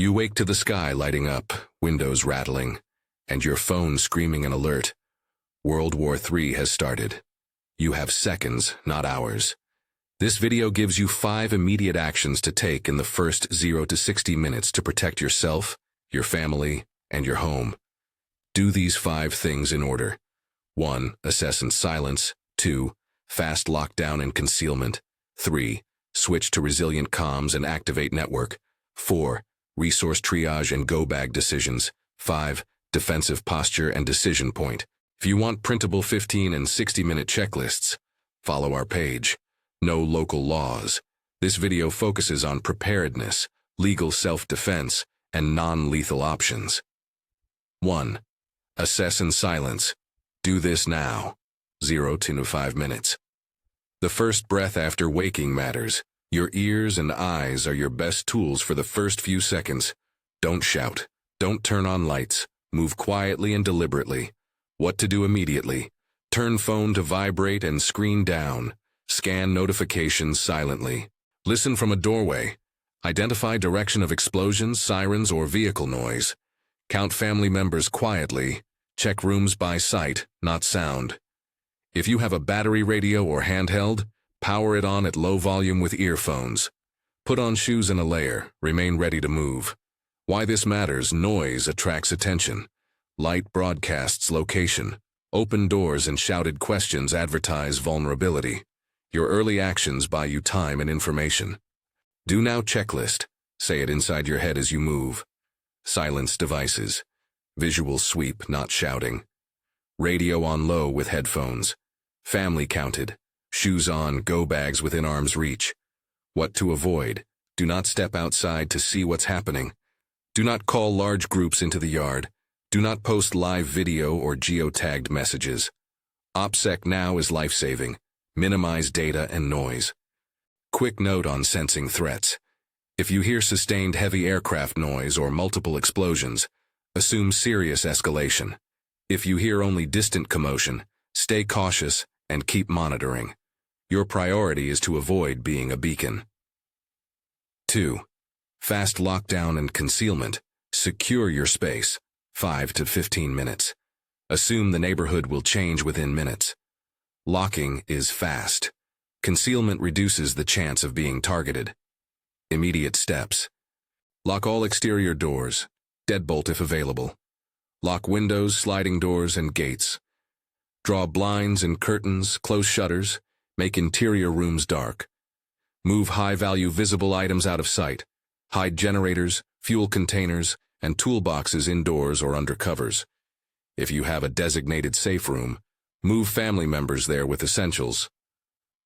You wake to the sky lighting up, windows rattling, and your phone screaming an alert. World War III has started. You have seconds, not hours. This video gives you 5 immediate actions to take in the first 0 to 60 minutes to protect yourself, your family, and your home. Do these 5 things in order. 1. Assess and silence. 2. Fast lockdown and concealment. 3. Switch to resilient comms and activate network. 4. Resource triage and go-bag decisions. 5. Defensive posture and decision point. If you want printable 15 and 60-minute checklists, follow our page. No local laws. This video focuses on preparedness, legal self-defense, and non-lethal options. 1. Assess and silence. Do this now. 0 to 5 minutes. The first breath after waking matters. Your ears and eyes are your best tools for the first few seconds. Don't shout. Don't turn on lights. Move quietly and deliberately. What to do immediately. Turn phone to vibrate and screen down. Scan notifications silently. Listen from a doorway. Identify direction of explosions, sirens, or vehicle noise. Count family members quietly. Check rooms by sight, not sound. If you have a battery radio or handheld, power it on at low volume with earphones. Put on shoes in a layer. Remain ready to move. Why this matters: noise attracts attention. Light broadcasts location. Open doors and shouted questions advertise vulnerability. Your early actions buy you time and information. Do now checklist. Say it inside your head as you move. Silence devices. Visual sweep, not shouting. Radio on low with headphones. Family counted. Shoes on, go bags within arm's reach. What to avoid. Do not step outside to see what's happening. Do not call large groups into the yard. Do not post live video or geotagged messages. OPSEC now is life-saving. Minimize data and noise. Quick note on sensing threats. If you hear sustained heavy aircraft noise or multiple explosions, assume serious escalation. If you hear only distant commotion, stay cautious and keep monitoring. Your priority is to avoid being a beacon. 2. Fast lockdown and concealment. Secure your space. 5 to 15 minutes. Assume the neighborhood will change within minutes. Locking is fast. Concealment reduces the chance of being targeted. Immediate steps. Lock all exterior doors. Deadbolt if available. Lock windows, sliding doors, and gates. Draw blinds and curtains, close shutters. Make interior rooms dark. Move high-value visible items out of sight. Hide generators, fuel containers, and toolboxes indoors or under covers. If you have a designated safe room, move family members there with essentials.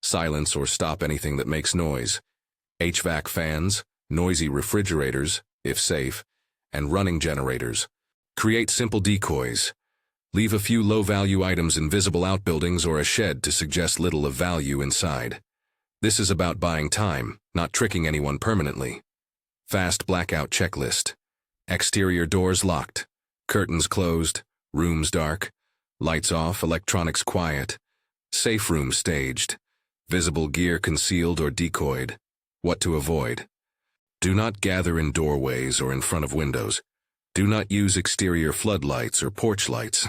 Silence or stop anything that makes noise. HVAC fans, noisy refrigerators, if safe, and running generators. Create simple decoys. Leave a few low-value items in visible outbuildings or a shed to suggest little of value inside. This is about buying time, not tricking anyone permanently. Fast blackout checklist. Exterior doors locked. Curtains closed. Rooms dark. Lights off, electronics quiet. Safe room staged. Visible gear concealed or decoyed. What to avoid. Do not gather in doorways or in front of windows. Do not use exterior floodlights or porch lights.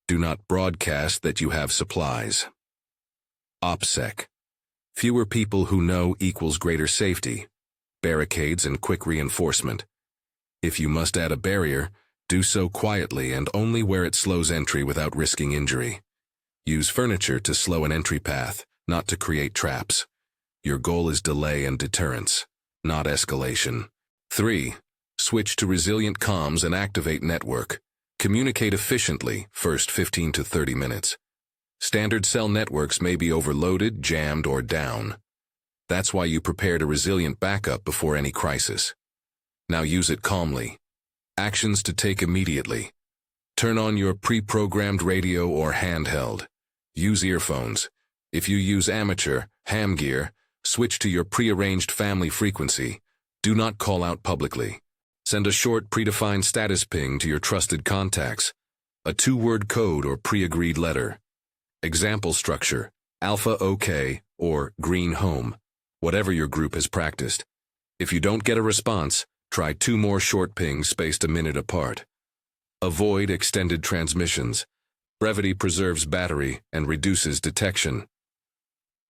Do not broadcast that you have supplies. OPSEC. Fewer people who know equals greater safety. Barricades and quick reinforcement. If you must add a barrier, do so quietly and only where it slows entry without risking injury. Use furniture to slow an entry path, not to create traps. Your goal is delay and deterrence, not escalation. 3. Switch to resilient comms and activate network. Communicate efficiently, first 15 to 30 minutes. Standard cell networks may be overloaded, jammed, or down. That's why you prepared a resilient backup before any crisis. Now use it calmly. Actions to take immediately. Turn on your pre-programmed radio or handheld. Use earphones. If you use amateur, ham gear, switch to your pre-arranged family frequency. Do not call out publicly. Send a short predefined status ping to your trusted contacts. A 2-word code or pre-agreed letter. Example structure: Alpha OK or Green Home, whatever your group has practiced. If you don't get a response, Try 2 more short pings spaced a minute apart. Avoid extended transmissions. Brevity preserves battery and reduces detection.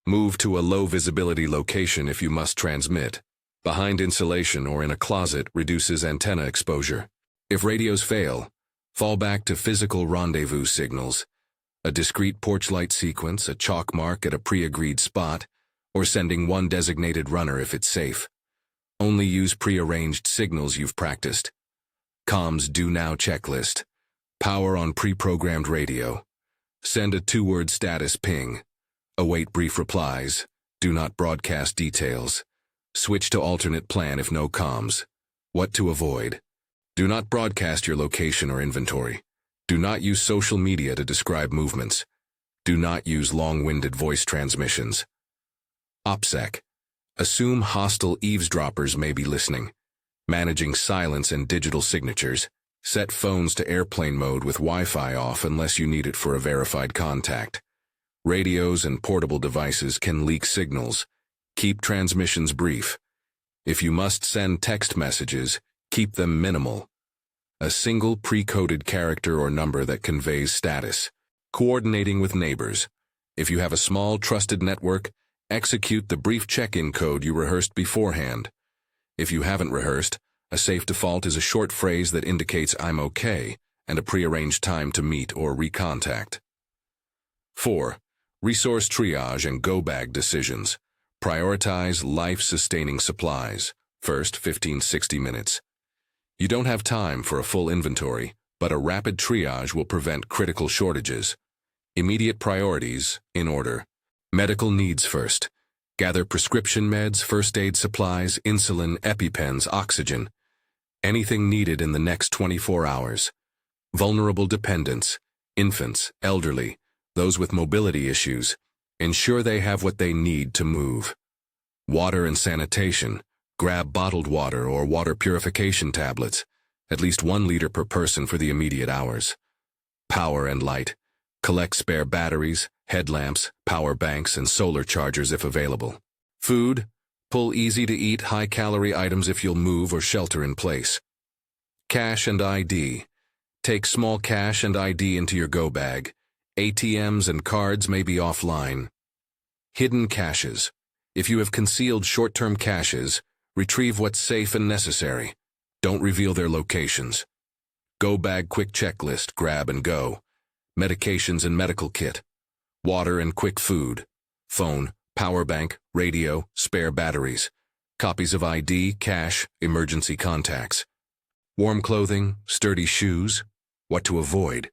Move to a low-visibility location if you must transmit. Behind insulation or in a closet reduces antenna exposure. If radios fail, fall back to physical rendezvous signals, a discrete porch light sequence, a chalk mark at a pre-agreed spot, or sending one designated runner if it's safe. Only use pre-arranged signals you've practiced. Comms Do Now checklist. Power on pre-programmed radio. Send a 2-word status ping. Await brief replies. Do not broadcast details. Switch to alternate plan if no comms. What to avoid. Do not broadcast your location or inventory. Do not use social media to describe movements. Do not use long-winded voice transmissions. OPSEC. Assume hostile eavesdroppers may be listening. Managing silence and digital signatures. Set phones to airplane mode with Wi-Fi off unless you need it for a verified contact. Radios and portable devices can leak signals. Keep transmissions brief. If you must send text messages, keep them minimal. A single pre-coded character or number that conveys status. Coordinating with neighbors. If you have a small, trusted network, execute the brief check-in code you rehearsed beforehand. If you haven't rehearsed, a safe default is a short phrase that indicates "I'm okay" and a prearranged time to meet or recontact. 4. Resource triage and go-bag decisions. Prioritize life-sustaining supplies. First 15-60 minutes. You don't have time for a full inventory, but a rapid triage will prevent critical shortages. Immediate priorities, in order. Medical needs first. Gather prescription meds, first aid supplies, insulin, EpiPens, oxygen. Anything needed in the next 24 hours. Vulnerable dependents, infants, elderly, those with mobility issues. Ensure they have what they need to move. Water and sanitation. Grab bottled water or water purification tablets, at least 1 liter per person for the immediate hours. Power and light. Collect spare batteries, headlamps, power banks, and solar chargers if available. Food. Pull easy-to-eat, high-calorie items if you'll move or shelter in place. Cash and ID. Take small cash and ID into your go bag. ATMs and cards may be offline. Hidden caches. If you have concealed short-term caches, retrieve what's safe and necessary. Don't reveal their locations. Go bag quick checklist, grab and go. Medications and medical kit. Water and quick food. Phone, power bank, radio, spare batteries. Copies of ID, cash, emergency contacts. Warm clothing, sturdy shoes. What to avoid.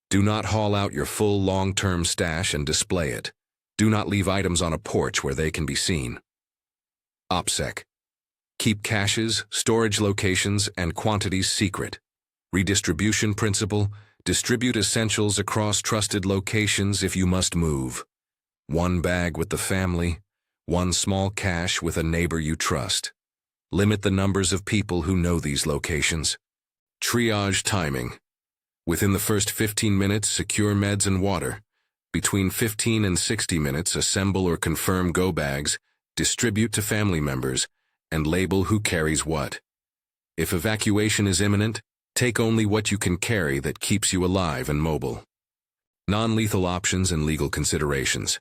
Do not haul out your full long-term stash and display it. Do not leave items on a porch where they can be seen. OPSEC. Keep caches, storage locations, and quantities secret. Redistribution principle. Distribute essentials across trusted locations if you must move. 1 bag with the family, 1 small cache with a neighbor you trust. Limit the numbers of people who know these locations. Triage timing. Within the first 15 minutes, secure meds and water. Between 15 and 60 minutes, assemble or confirm go bags, distribute to family members, and label who carries what. If evacuation is imminent, take only what you can carry that keeps you alive and mobile. Non-lethal options and legal considerations.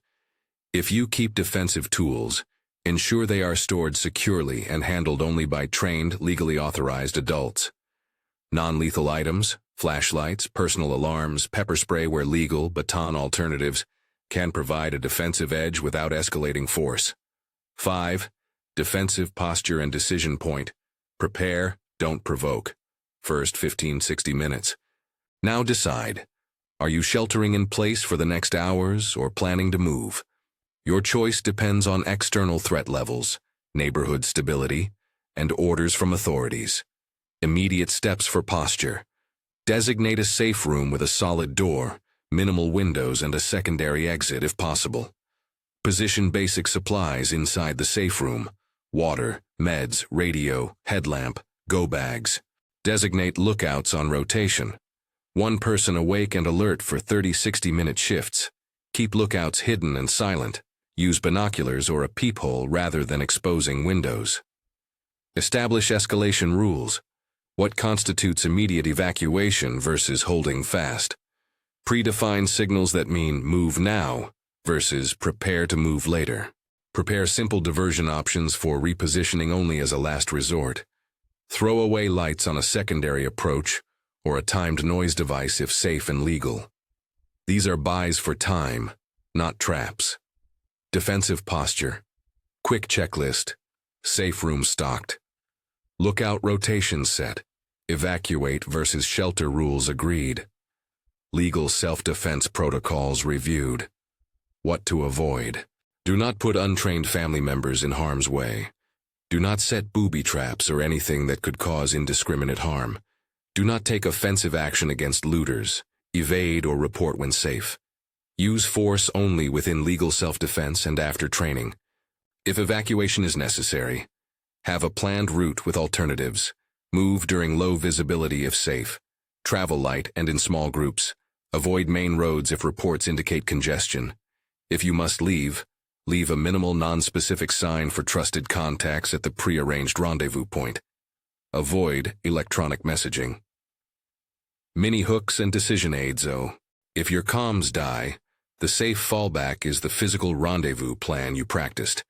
If you keep defensive tools, ensure they are stored securely and handled only by trained, legally authorized adults. Non-lethal items, flashlights, personal alarms, pepper spray where legal, baton alternatives, can provide a defensive edge without escalating force. 5. Defensive posture and decision point. Prepare, don't provoke. First 15-60 minutes. Now decide. Are you sheltering in place for the next hours or planning to move? Your choice depends on external threat levels, neighborhood stability, and orders from authorities. Immediate steps for posture. Designate a safe room with a solid door, minimal windows, and a secondary exit if possible. Position basic supplies inside the safe room. Water, meds, radio, headlamp, go bags. Designate lookouts on rotation. 1 person awake and alert for 30-60-minute shifts. Keep lookouts hidden and silent. Use binoculars or a peephole rather than exposing windows. Establish escalation rules. What constitutes immediate evacuation versus holding fast? Predefine signals that mean move now versus prepare to move later. Prepare simple diversion options for repositioning only as a last resort. Throw away lights on a secondary approach or a timed noise device if safe and legal. These are buys for time, not traps. Defensive posture. Quick checklist. Safe room stocked. Lookout rotation set. Evacuate versus shelter rules agreed. Legal self-defense protocols reviewed. What to avoid. Do not put untrained family members in harm's way. Do not set booby traps or anything that could cause indiscriminate harm. Do not take offensive action against looters. Evade or report when safe. Use force only within legal self-defense and after training. If evacuation is necessary, have a planned route with alternatives. Move during low visibility if safe. Travel light and in small groups. Avoid main roads if reports indicate congestion. If you must leave, leave a minimal non-specific sign for trusted contacts at the pre-arranged rendezvous point. Avoid electronic messaging. Mini hooks and decision aids, though. If your comms die, the safe fallback is the physical rendezvous plan you practiced.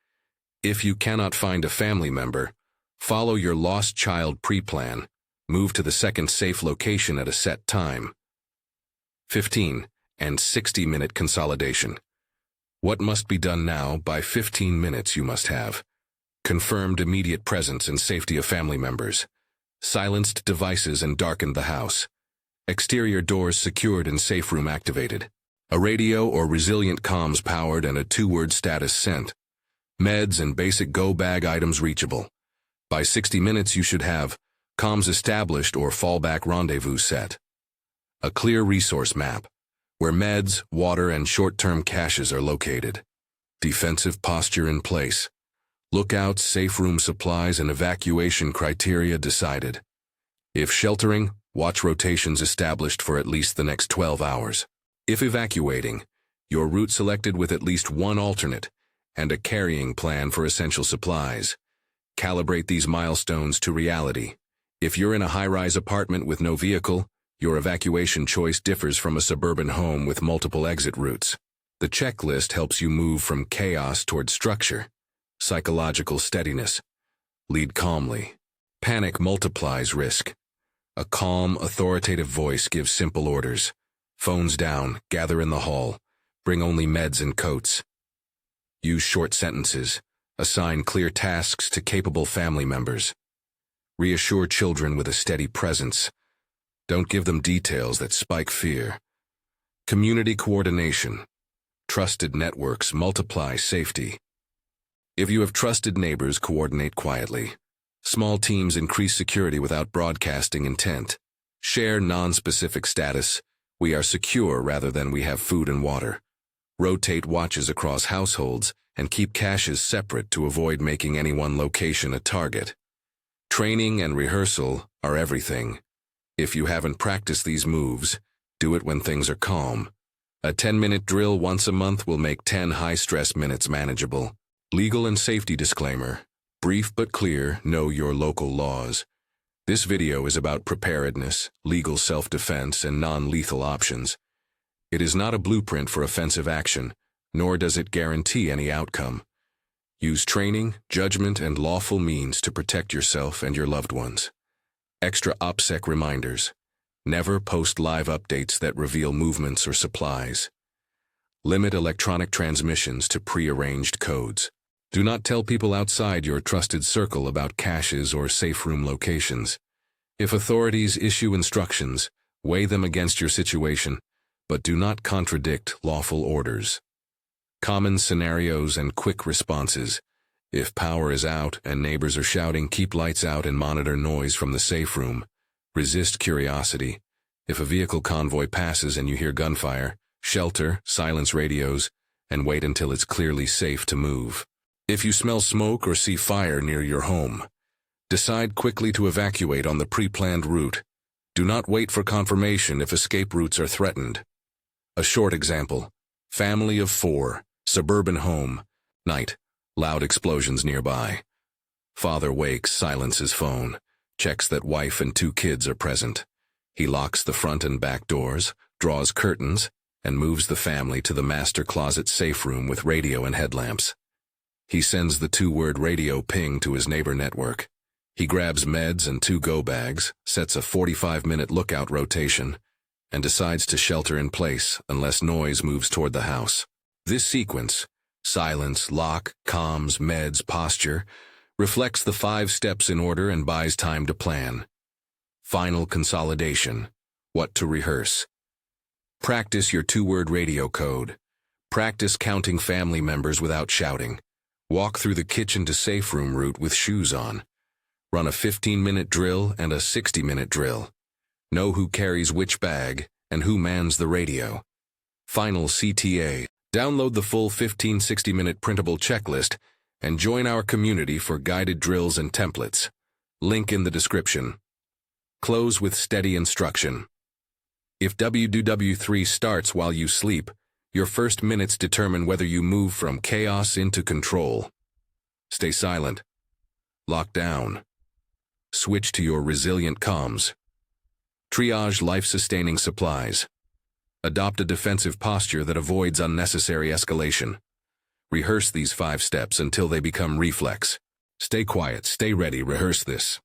If you cannot find a family member, follow your lost child pre-plan. Move to the second safe location at a set time. 15 and 60-minute consolidation. What must be done now by 15 minutes you must have. Confirmed immediate presence and safety of family members. Silenced devices and darkened the house. Exterior doors secured and safe room activated. A radio or resilient comms powered and a 2-word status sent. Meds and basic go-bag items reachable. By 60 minutes you should have comms established or fallback rendezvous set. A clear resource map, where meds, water, and short-term caches are located. Defensive posture in place. Lookouts, safe room supplies, and evacuation criteria decided. If sheltering, watch rotations established for at least the next 12 hours. If evacuating, your route selected with at least one alternate, and a carrying plan for essential supplies. Calibrate these milestones to reality. If you're in a high-rise apartment with no vehicle, your evacuation choice differs from a suburban home with multiple exit routes. The checklist helps you move from chaos toward structure. Psychological steadiness. Lead calmly. Panic multiplies risk. A calm, authoritative voice gives simple orders. Phones down, gather in the hall. Bring only meds and coats. Use short sentences. Assign clear tasks to capable family members. Reassure children with a steady presence. Don't give them details that spike fear. Community coordination. Trusted networks multiply safety. If you have trusted neighbors, coordinate quietly. Small teams increase security without broadcasting intent. Share non-specific status. We are secure rather than we have food and water. Rotate watches across households and keep caches separate to avoid making any one location a target. Training and rehearsal are everything. If you haven't practiced these moves, do it when things are calm. A 10-minute drill once a month will make 10 high-stress minutes manageable. Legal and safety disclaimer. Brief but clear, know your local laws. This video is about preparedness, legal self-defense, and non-lethal options. It is not a blueprint for offensive action, nor does it guarantee any outcome. Use training, judgment, and lawful means to protect yourself and your loved ones. Extra OPSEC reminders. Never post live updates that reveal movements or supplies. Limit electronic transmissions to pre-arranged codes. Do not tell people outside your trusted circle about caches or safe room locations. If authorities issue instructions, weigh them against your situation, but do not contradict lawful orders. Common scenarios and quick responses. If power is out and neighbors are shouting, keep lights out and monitor noise from the safe room. Resist curiosity. If a vehicle convoy passes and you hear gunfire, shelter, silence radios, and wait until it's clearly safe to move. If you smell smoke or see fire near your home, decide quickly to evacuate on the pre-planned route. Do not wait for confirmation if escape routes are threatened. A short example. Family of 4, suburban home, night, loud explosions nearby. Father wakes, silences phone, checks that wife and 2 kids are present. He locks the front and back doors, draws curtains, and moves the family to the master closet safe room with radio and headlamps. He sends the 2-word radio ping to his neighbor network. He grabs meds and 2 go bags, sets a 45-minute lookout rotation, and decides to shelter in place unless noise moves toward the house. This sequence, silence, lock, comms, meds, posture, reflects the 5 steps in order and buys time to plan. Final consolidation. What to rehearse. Practice your 2-word radio code. Practice counting family members without shouting. Walk through the kitchen to safe room route with shoes on. Run a 15-minute drill and a 60-minute drill. Know who carries which bag and who mans the radio. Final CTA. Download the full 15-60-minute printable checklist and join our community for guided drills and templates. Link in the description. Close with steady instruction. If WW3 starts while you sleep, your first minutes determine whether you move from chaos into control. Stay silent. Lock down. Switch to your resilient comms. Triage life-sustaining supplies. Adopt a defensive posture that avoids unnecessary escalation. Rehearse these 5 steps until they become reflex. Stay quiet, stay ready, rehearse this.